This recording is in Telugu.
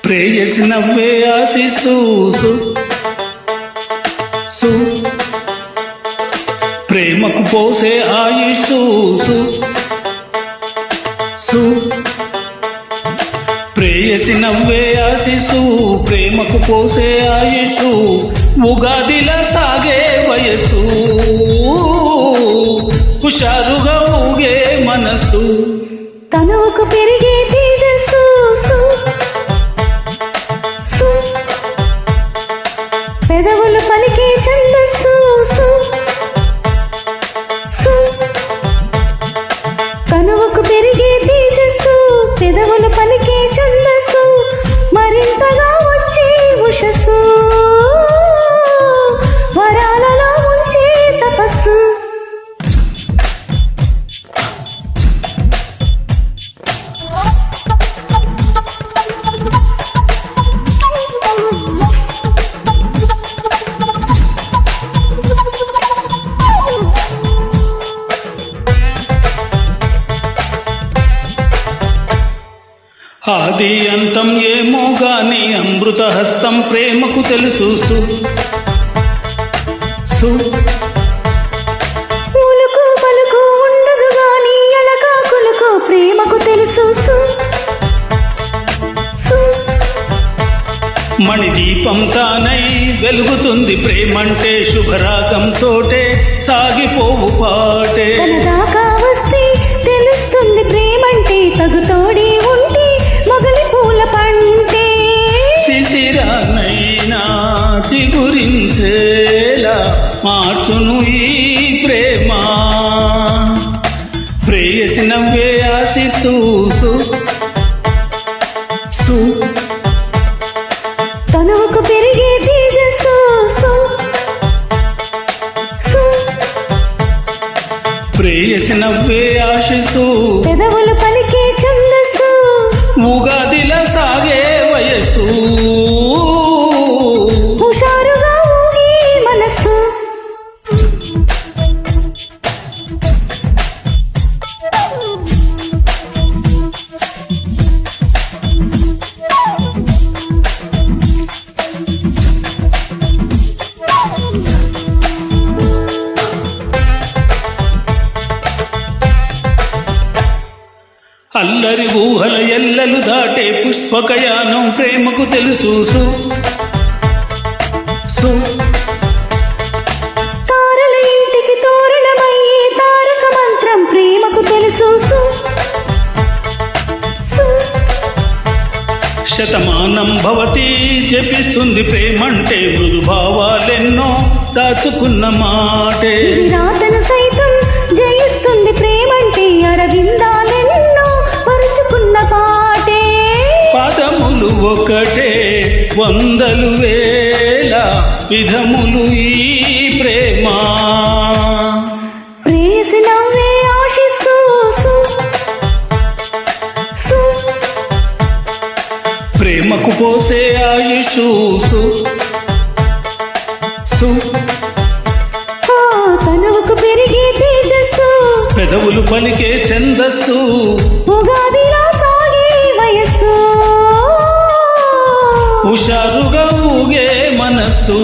ప్రేయసి నవ్వే ఆశిస్తూ ప్రేమకు పోసే ఆయుషు ప్రేయసి నవ్వే ఆశిస్తూ ప్రేమకు పోసే ఆయుషు ఉగాదిలా సాగే వయస్సు హుషారుగా ఊగే మనస్సు తనువుకు పెరిగే తేజస్సు పెదవులు పలికే ఛందస్సు తనువుకు పెరిగే తేజస్సు పెదవులు పలికే ఛందస్సు మరింతగా వచ్చే ఉషస్సు వరాలలో ఉంచే తపస్సు ఆది అంతం ఏమో గాని అమృత హస్తం ప్రేమకు తెలుసు పూలుకు పలుకు ఉండదు గాని ఎలకాకులకు ప్రేమకు తెలుసు మణిదీపం తానై వెలుగుతుంది ప్రేమంటే శుభరాగంతోటే సాగిపోవు పాటే దాకా వస్తే తెలుస్తుంది ప్రేమంటే తగుతోడి ఉంటే మొగలి పూల పంటే శిశిరానైనా చిగురించేలా మార్చును ఈ ప్రేమ ప్రేయసి నవ్వే ఆశిస్తూ తనువుకు పెరిగే తేజస్సు ప్రేయసి నవ్వే ఆశిస్తూ పెదవులు పలికే ఛందస్సు ఉగాదిలా సాగే వయస్సు హుషారుగా ఊగే మనస్సు అల్లరి ఊహల ఎల్లలు దాటే పుష్పకయానం ప్రేమకు తెలుసు తారల ఇంటికి తోరణమయ్యే తారక మంత్రం ప్రేమకు తెలుసు శతమానం భవతి జపిస్తుంది ప్రేమంటే మృదుభావాలెన్నో దాచుకున్న మాటే రాతను సైతం జయిస్తుంది ప్రేమంటే అరవిందాలెన్నో పరుచుకున్న పాటే పదములు ఒకటే వందలు వేల విధములు ఈ ప్రేమ ప్రేయసి నవ్వే ఆశిస్సు ప్రేమకు పోసే ఆయుషు తనువుకు పెరిగే తేజస్సు పెదవులు పలికే ఛందస్సు ఉగాదిలా సాగే వయస్సు హుషారుగా ఊగే మనస్సు